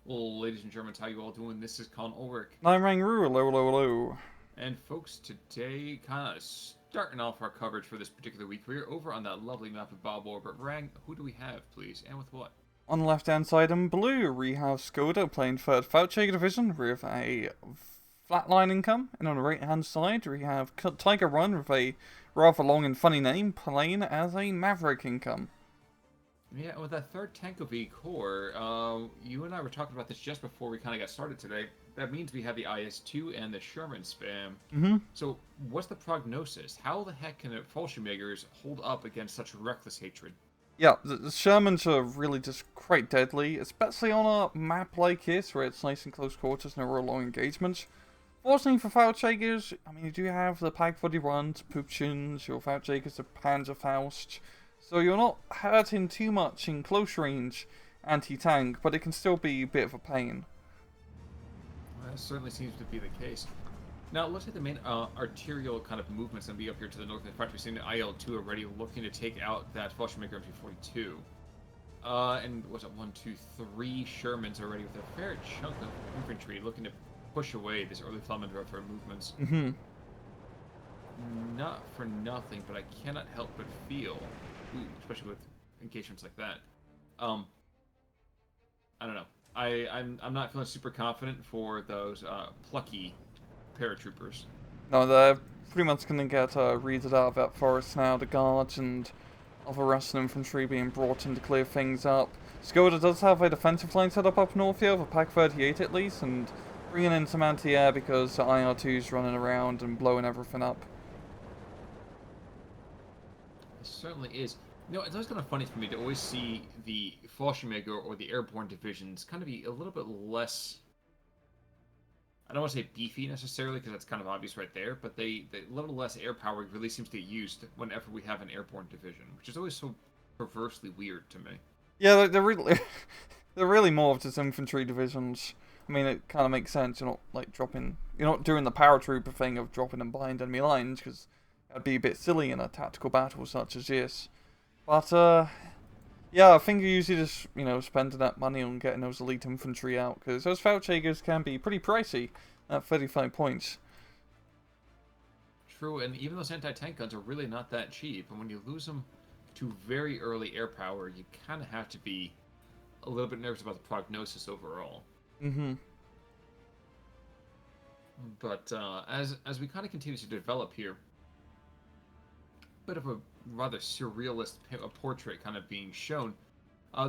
Well, ladies and Germans, how you all doing? This is Colin Ulrich. Nine Rangru, hello, hello, hello. And folks, today, kind of starting off our coverage for this particular week, we're over on that lovely map of Bob Orbit. Rang, who do we have, please? And with what? On the left hand side in blue, we have Shkodder playing third Fauci division with a flatline income, and on the right hand side, we have Taiga Run with a rather long and funny name playing as a Maverick income. Yeah, with that third Tankovy core, you and I were talking about this just before we kind of got started today. That means we have the IS-2 and the Sherman spam. Mm-hmm. So, what's the prognosis? How the heck can the Fallschirmjägers hold up against such reckless hatred? Yeah, the Shermans are really just quite deadly, especially on a map like this where it's nice and close quarters and a real long engagement. Fortunately for Feldjägers, I mean, you do have the Pag 41s, Poopchins, your Feldjägers, the Panzerfaust, so you're not hurting too much in close range anti-tank, but it can still be a bit of a pain. That certainly seems to be the case. Now, it looks like the main arterial kind of movements going to be up here to the north. In fact, we've seen the IL-2 already looking to take out that Fallschirmjäger MG42. And what's it, 1, 2, 3 Shermans already with a fair chunk of infantry looking to push away this early Flammenwerfer movements. Mm-hmm. Not for nothing, but I cannot help but feel, especially with engagements like that, I don't know. I'm not feeling super confident for those plucky paratroopers. No, they're pretty much going to get reeded out of that forest now, the guards and other Russian infantry being brought in to clear things up. Shkodder does have a defensive line set up north here, with a Pack 38 at least, and bringing in some anti-air because the IR2's running around and blowing everything up. It certainly is. You know, it's always kind of funny for me to always see the Fallschirmjäger or the airborne divisions kind of be a little bit less. I don't want to say beefy necessarily because that's kind of obvious right there, but the little less air power really seems to get used whenever we have an airborne division, which is always so perversely weird to me. Yeah, they're really, they're really more of just infantry divisions. I mean, it kind of makes sense. You're not like you're not doing the paratrooper thing of dropping them behind enemy lines because that'd be a bit silly in a tactical battle such as this. But yeah, I think you usually just spending that money on getting those elite infantry out because those Feldjägers can be pretty pricey at 35 points. True, and even those anti-tank guns are really not that cheap, and when you lose them to very early air power, you kind of have to be a little bit nervous about the prognosis overall. Mm-hmm. But as we kind of continue to develop here, bit of a rather surrealist portrait kind of being shown.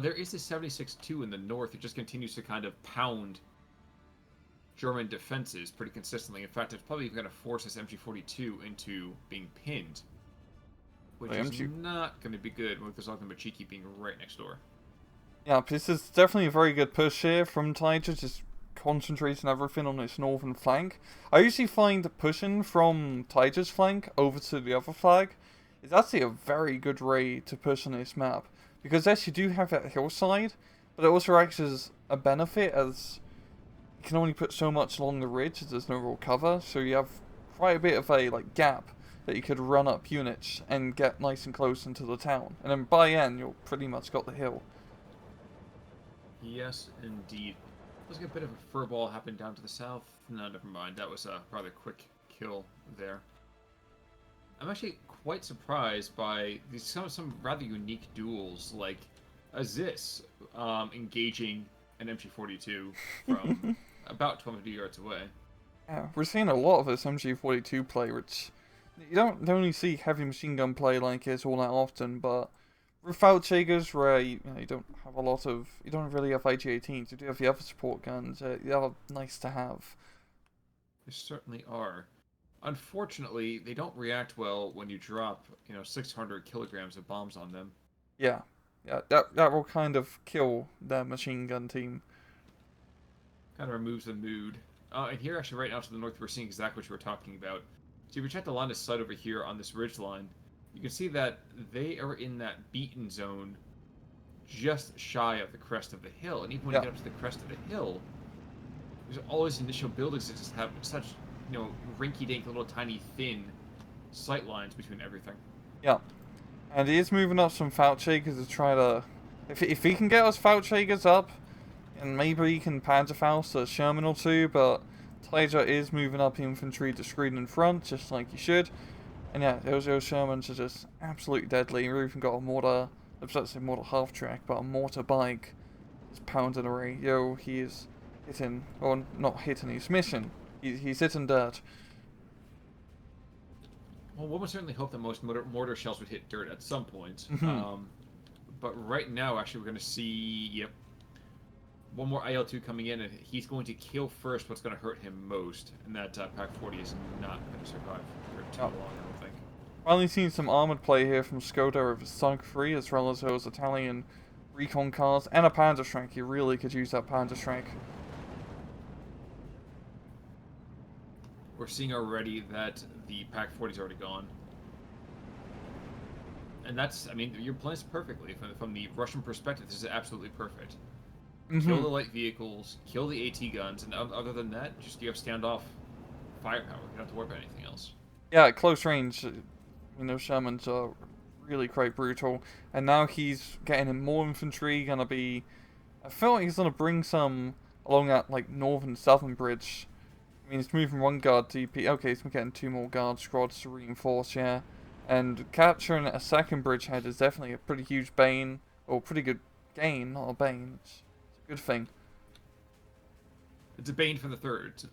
There is a 76-2 in the north. It just continues to kind of pound German defenses pretty consistently. In fact, it's probably going to force this MG42 into being pinned, which is not going to be good with this Ogden being right next door. Yeah, this is definitely a very good push here from Taiga, just concentrating everything on its northern flank. I usually find pushing from Taiga's flank over to the other flag is actually a very good way to push on this map. Because yes, you do have that hillside, but it also acts as a benefit as you can only put so much along the ridge as there's no real cover, so you have quite a bit of a gap that you could run up units and get nice and close into the town. And then by end, you'll pretty much got the hill. Yes, indeed. Let's get a bit of a furball happen down to the south. No, never mind. That was a rather quick kill there. I'm actually quite surprised by some rather unique duels, like Aziz engaging an MG42 from about 200 yards away. Yeah, we're seeing a lot of this MG42 play, which you don't only see heavy machine gun play like this all that often, but without Jaegers, where you don't have a lot of, you don't really have IG-18s, you do have the other support guns, they are nice to have. They certainly are. Unfortunately, they don't react well when you drop, 600 kilograms of bombs on them. Yeah, that will kind of kill their machine gun team. Kind of removes the mood. And here, actually, right now to the north, we're seeing exactly what you were talking about. So if you check the line of sight over here on this ridge line, you can see that they are in that beaten zone just shy of the crest of the hill. And even when you get up to the crest of the hill, there's all these initial buildings that just have such, rinky-dink, little tiny, thin sight lines between everything. Yeah. And he is moving up some Feldjägers to try to... If he can get us Feldjägers up, and maybe he can Panzerfaust a Sherman or two, but Taiga is moving up infantry to screen in front, just like he should. And yeah, those Shermans are just absolutely deadly. We've even got a mortar, I was about to say mortar half track, but a mortar bike is pounding away. Yo, he is hitting, or not hitting, he's missing. He's hitting dirt. Well, one would certainly hope that most mortar shells would hit dirt at some point. Mm-hmm. But right now, actually, we're going to see, yep, one more IL-2 coming in, and he's going to kill first what's going to hurt him most. And that Pack 40 is not going to survive for too long, I don't think. Finally seen some armoured play here from Shkodder with Sonic 3, as well as those Italian recon cars, and a Panzerschrank. He really could use that Panzerschrank. We're seeing already that the Pack 40 is already gone. And that's, I mean, you're placed perfectly. From the Russian perspective, this is absolutely perfect. Kill the light vehicles, kill the AT guns, and other than that, just you have standoff firepower. You don't have to worry about anything else. Yeah, at close range, Shermans are really quite brutal. And now he's getting in more infantry, gonna be... I feel like he's gonna bring some along that, like, northern southern bridge. I mean, he's moving one guard DP. Okay, he's getting 2 more guard squads to reinforce, yeah. And capturing a second bridgehead is definitely a pretty huge bane, or pretty good gain, not a bane. It's a good thing. It's a bane for the thirds.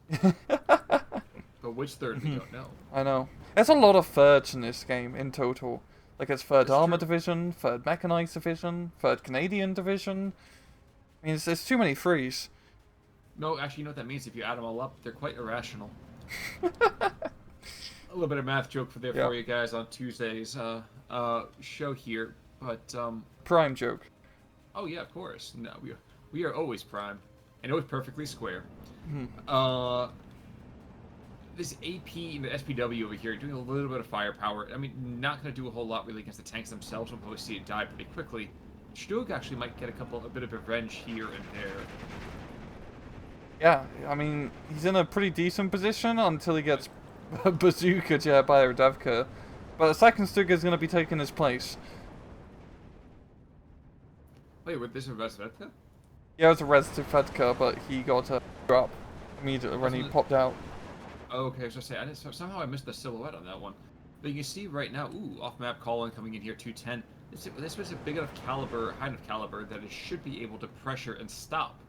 But which third, we don't know. I know. There's a lot of thirds in this game, in total. Like, it's 3rd That's Armour true. Division, 3rd Mechanized Division, 3rd Canadian Division. I mean, there's too many threes. No, actually, you know what that means? If you add them all up, they're quite irrational. A little bit of math joke for you guys on Tuesday's show here, but Prime joke. oh yeah, of course. No, we are always prime, and always perfectly square. Mhm. This AP and the SPW over here doing a little bit of firepower. I mean, not going to do a whole lot really against the tanks themselves. We'll probably see it die pretty quickly. Stug actually might get a bit of revenge here and there. Yeah, I mean, he's in a pretty decent position until he gets bazookaed by a Devka. But the second Stug is going to be taking his place. Wait, were this a Resvetka? Yeah, it was a Res Devka, but he got a drop immediately when he popped out. Oh, okay, I was gonna say, somehow I missed the silhouette on that one. But you can see right now, off-map Colin coming in here, 210. This was a big enough caliber, high enough caliber, that it should be able to pressure and stop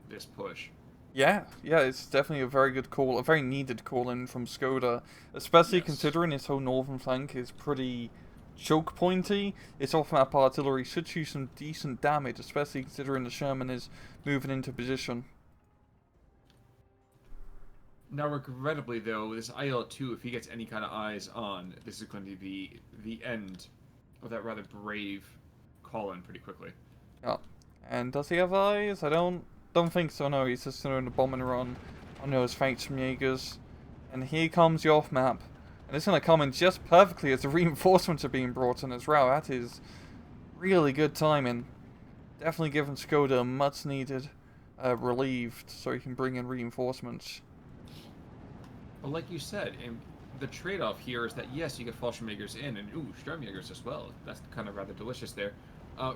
this push. Yeah, it's definitely a very good call, a very needed call in from Shkodder, especially considering his whole northern flank is pretty choke pointy. Its off-map artillery should shoot some decent damage, especially considering the Sherman is moving into position. Now, regrettably, though, this IL-2, if he gets any kind of eyes on, this is going to be the end of that rather brave Colin pretty quickly. Yeah, and does he have eyes? I don't think so. No, he's just doing a bombing run on those fights from Jaegers, and here comes the off-map, and it's gonna come in just perfectly as the reinforcements are being brought in as well. That is really good timing. Definitely giving Shkodder much needed relieved, so he can bring in reinforcements. But like you said, the trade-off here is that, yes, you get Fallschirmjägers in, and Sturmjägers as well. That's kind of rather delicious there.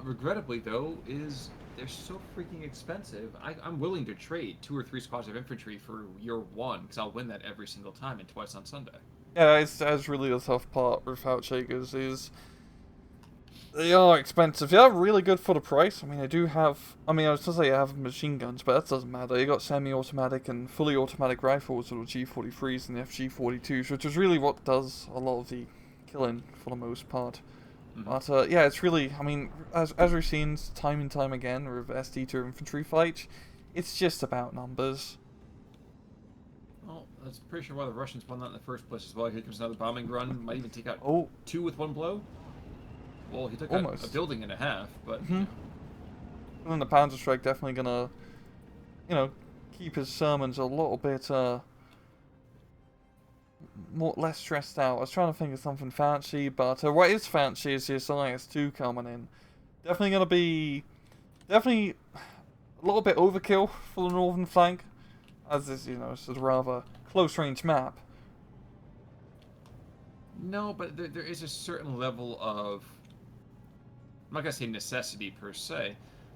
Regrettably, though, is they're so freaking expensive. I'm willing to trade 2 or 3 squads of infantry for year 1, because I'll win that every single time and twice on Sunday. Yeah, that's really the tough part with Jaegers is they are expensive. They are really good for the price. I mean, I was to say I have machine guns, but that doesn't matter. You got semi-automatic and fully automatic rifles with the G43s and the FG42s, which is really what does a lot of the killing for the most part. Mm-hmm. But yeah, it's really, I mean, as we've seen time and time again with ST2 infantry fights, it's just about numbers. Well, that's pretty sure why the Russians won that in the first place as well. Here comes another bombing run. Might even take out 2 with 1 blow. Well, he took out a building and a half, but... And then the Panzerstrike definitely gonna, keep his Shermans a little bit, less stressed out. I was trying to think of something fancy, but what is fancy is this IS-2 coming in. Definitely gonna be... Definitely a little bit overkill for the northern flank, as this, it's a rather close-range map. No, but there is a certain level of... I'm not going to say necessity per se,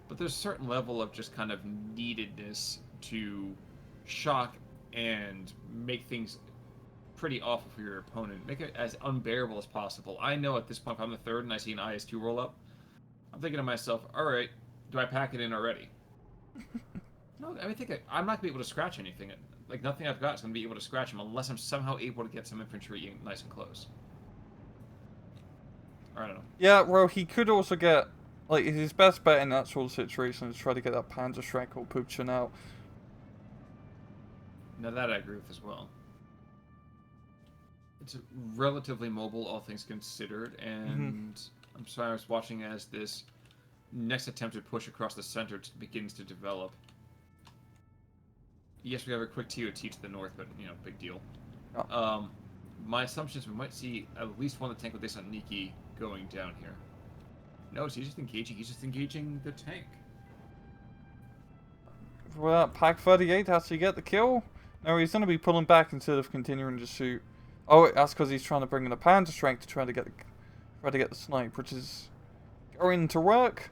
but but there's a certain level of just kind of neededness to shock and make things pretty awful for your opponent. Make it as unbearable as possible. I know at this point, if I'm the third and I see an IS-2 roll up, I'm thinking to myself, all right, do I pack it in already? No, I mean, I'm not going to be able to scratch anything. Like, nothing I've got is going to be able to scratch him unless I'm somehow able to get some infantry in nice and close. Or I don't know. Yeah, well, he could also get, like, his best bet in that sort of situation is try to get that Panzerschreck or Pupchen out. Now that I agree with as well. It's relatively mobile, all things considered, and I'm sorry, I was watching as this next attempted push across the center begins to develop. Yes, we have a quick TOT to the north, but, you know, big deal. Oh. My assumption is we might see at least one of the tank with this on Niki going down here. No, so he's just engaging the tank. Will that Pack 38 actually get the kill? No, he's going to be pulling back instead of continuing to shoot. Oh, that's because he's trying to bring in a Panzerschreck to try to get the snipe, which is going to work.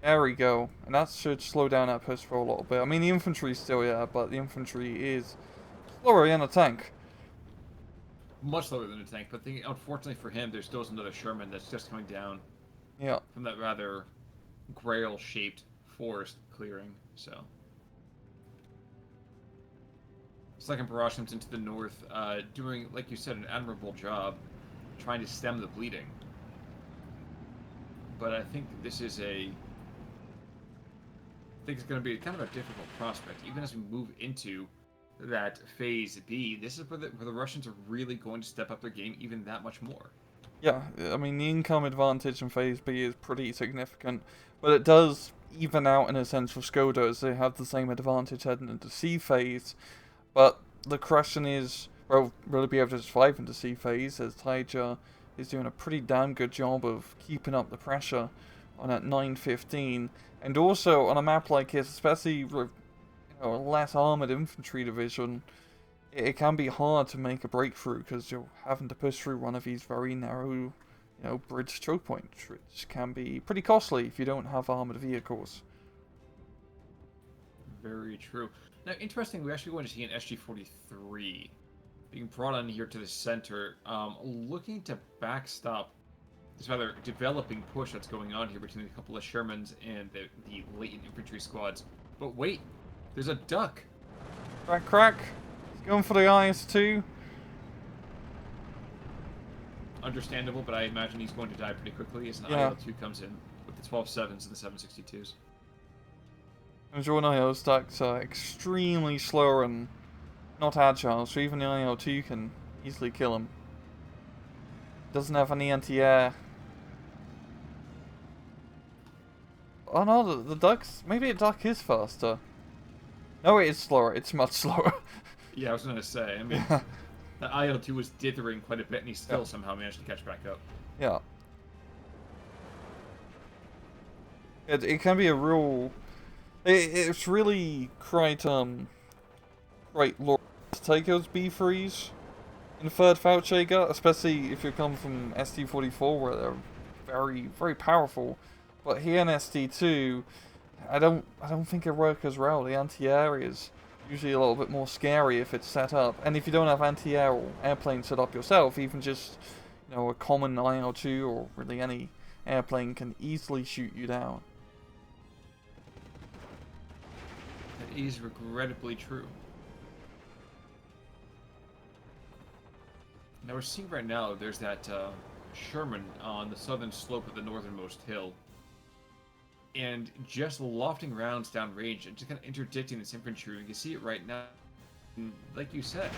There we go. And that should slow down that push for a little bit. I mean, the infantry still, yeah, but the infantry is slower than a tank. Much slower than a tank, but unfortunately for him, there's still another Sherman that's just coming down. Yeah. From that rather grail-shaped forest clearing, so. Second barrage comes into the north, doing, like you said, an admirable job trying to stem the bleeding. But I think this is I think it's going to be kind of a difficult prospect, even as we move into that phase B. This is where the Russians are really going to step up their game even that much more. Yeah, I mean, the income advantage in phase B is pretty significant, but it does even out in a sense for Shkodder, as they have the same advantage heading into C phase. But the question is, well, will it be able to survive into C phase, as Taiga is doing a pretty damn good job of keeping up the pressure on that 915, and also on a map like this, especially with a less armoured infantry division, it can be hard to make a breakthrough because you're having to push through one of these very narrow, bridge choke points, which can be pretty costly if you don't have armoured vehicles. Very true. Now, interesting, we're actually going to see an SG-43 being brought on here to the center, looking to backstop this rather developing push that's going on here between a couple of Shermans and the latent infantry squads. But wait, there's a duck! Crack, crack! He's going for the IS-2. Understandable, but I imagine he's going to die pretty quickly as an IL-2 comes in with the 12-7s and the 762s. Enjoying IL stacks are extremely slow and not agile, so even the IL-2 can easily kill him. Doesn't have any anti-air. Oh no, the duck's... Maybe a duck is faster. No, it is slower. It's much slower. Yeah, I was going to say. I mean, the IL-2 was dithering quite a bit, and he still somehow managed to catch back up. Yeah. It can be a real... It's really quite lore to take those B3s in third Taiga, especially if you come from ST-44 where they're very, very powerful. But here in ST-2, I don't think it works as well. The anti-air is usually a little bit more scary if it's set up. And if you don't have anti-air or airplane set up yourself, even just a common IL-2 or really any airplane can easily shoot you down. That is regrettably true. Now we're seeing right now there's that Sherman on the southern slope of the northernmost hill. And just lofting rounds downrange and just kind of interdicting this infantry. You can see it right now. And like you said,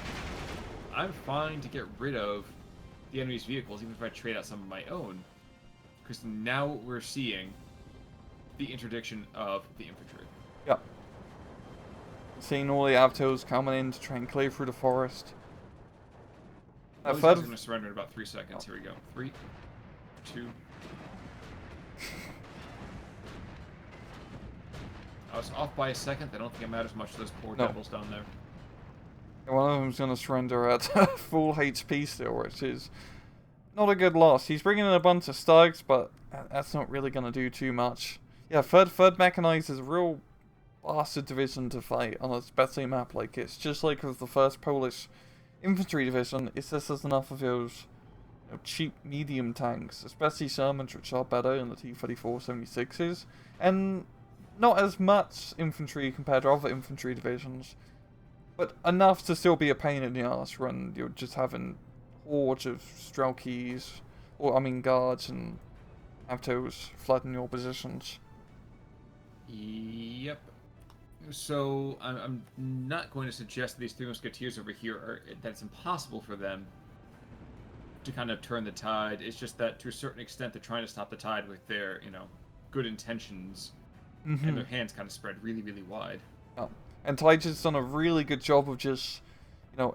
I'm fine to get rid of the enemy's vehicles, even if I trade out some of my own. Because now we're seeing the interdiction of the infantry. Yep. Seeing all the Avtos coming in to try and clear through the forest. These guys are going to surrender in about 3 seconds. Here we go. 3, 2... I was off by a second. I don't think it matters much to those poor devils down there. One of them's going to surrender at full HP still, which is not a good loss. He's bringing in a bunch of Stags, but that's not really going to do too much. Yeah, third mechanized is a real bastard division to fight on especially a map like it's just like with the first Polish infantry division. It's just there's enough of those cheap medium tanks, especially Shermans, which are better in the T-34-76s, and not as much infantry compared to other infantry divisions, but enough to still be a pain in the ass when you're just having hordes of Strelkies, or I mean guards and Avtos flooding your positions. Yep. So I'm not going to suggest that these Three Musketeers over here that it's impossible for them to kind of turn the tide. It's just that to a certain extent they're trying to stop the tide with their, good intentions, and their hands kind of spread really, really wide. Oh. And Taiga's done a really good job of just,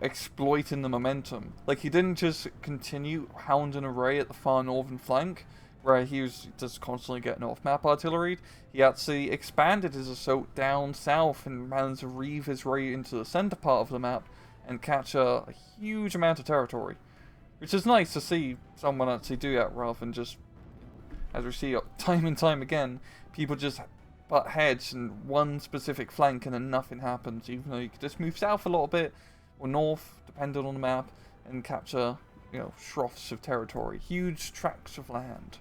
exploiting the momentum. Like, he didn't just continue hounding a ray at the far northern flank, where he was just constantly getting off-map artillery. He actually expanded his assault down south and managed to reave his way into the center part of the map and capture a huge amount of territory. Which is nice to see someone actually do that rather than just, as we see time and time again, people just butt heads in one specific flank and then nothing happens, even though you could just move south a little bit, or north, depending on the map, and capture, swaths of territory, huge tracts of land.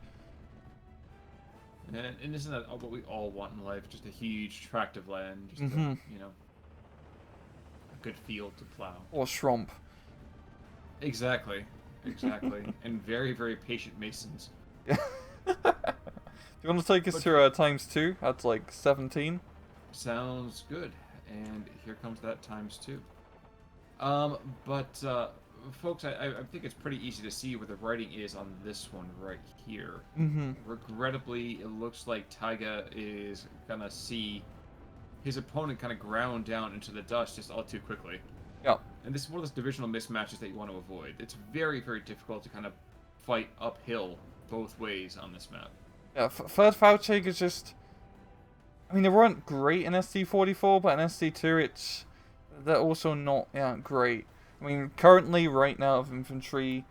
And isn't that what we all want in life? Just a huge tract of land, just a good field to plow. Or Shromp. Exactly. And very, very patient masons. Yeah. Do you want to take us to times 2? That's like 17. Sounds good. And here comes that times 2. Folks, I think it's pretty easy to see where the writing is on this one right here. Regrettably, it looks like Taiga is gonna see his opponent kind of ground down into the dust just all too quickly. Yeah. And this is one of those divisional mismatches that you want to avoid. It's very, very difficult to kind of fight uphill both ways on this map. Yeah, third Faustjäger is just... I mean, they weren't great in ST44, but in ST2 they're also not great. I mean, currently, right now, of infantry,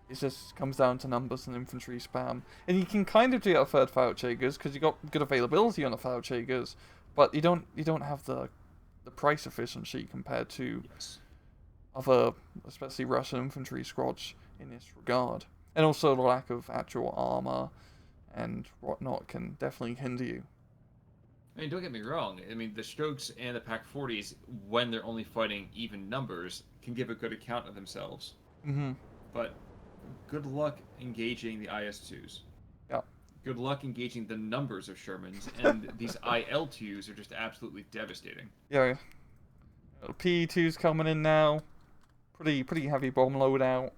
it just comes down to numbers and infantry spam. And you can kind of do that with third Faustjägers, because you got good availability on the Faustjägers, but you don't have the price efficiency compared to other, especially Russian infantry squads in this regard. And also the lack of actual armor and whatnot can definitely hinder you. I mean, don't get me wrong. I mean, the Strokes and the Pak-40s, when they're only fighting even numbers, can give a good account of themselves. But good luck engaging the IS-2s. Yeah. Good luck engaging the numbers of Shermans, and these IL-2s are just absolutely devastating. Yeah. PE-2's coming in now. Pretty heavy bomb loadout.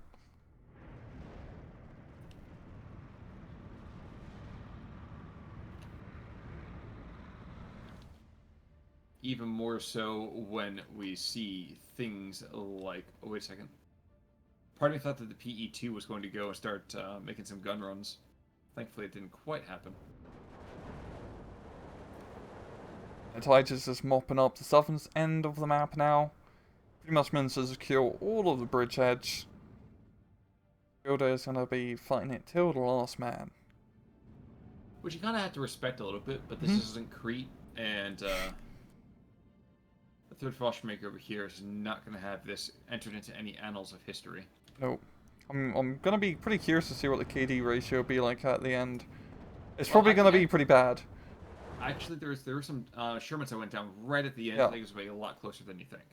Even more so when we see things like... Oh, wait a second. Part of me thought that the PE-2 was going to go and start making some gun runs. Thankfully, it didn't quite happen. And Taiga's just mopping up the southern end of the map now. Pretty much meant to secure all of the bridgeheads. Shkodder is going to be fighting it till the last man. Which you kind of have to respect a little bit, but this isn't Crete, and the third Fallschirmmaker over here is not going to have this entered into any annals of history. Nope. I'm going to be pretty curious to see what the KD ratio will be like at the end. It's probably going to be pretty bad. Actually, there were some Shermans that went down right at the end. I think it was a lot closer than you think.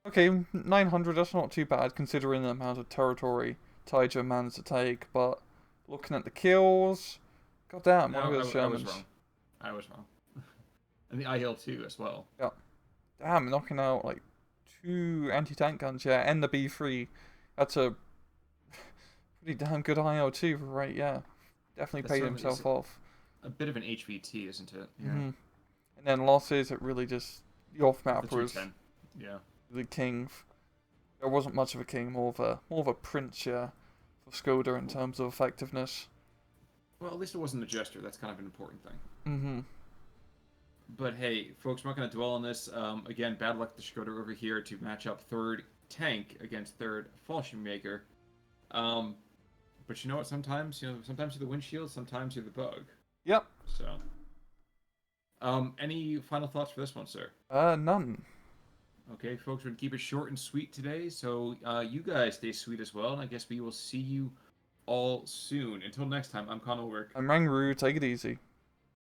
Okay, 900, that's not too bad considering the amount of territory Taiga managed to take, but looking at the kills, goddamn, one of those Shermans. I was wrong. And the IL-2 as well. Yeah. Damn, knocking out like 2 anti-tank guns, yeah, and the B3. That's a pretty damn good IL-2, right? Yeah. Definitely paid himself off. A bit of an HVT, isn't it? Yeah. And then losses, it really just... The off-map was... Yeah. The king. There wasn't much of a king, more of a prince, yeah, for Shkodder in terms of effectiveness. Well, at least it wasn't a jester. That's kind of an important thing. But hey, folks, we're not going to dwell on this. Again, bad luck to Shkodder over here to match up third tank against third Fallschirmmaker. But you know what? Sometimes you're the windshield, sometimes you're the bug. Yep. So Any final thoughts for this one, sir? None. Okay, folks, we're gonna keep it short and sweet today. So you guys stay sweet as well, and I guess we will see you all soon. Until next time, I'm Conor Work. I'm Rangru, take it easy.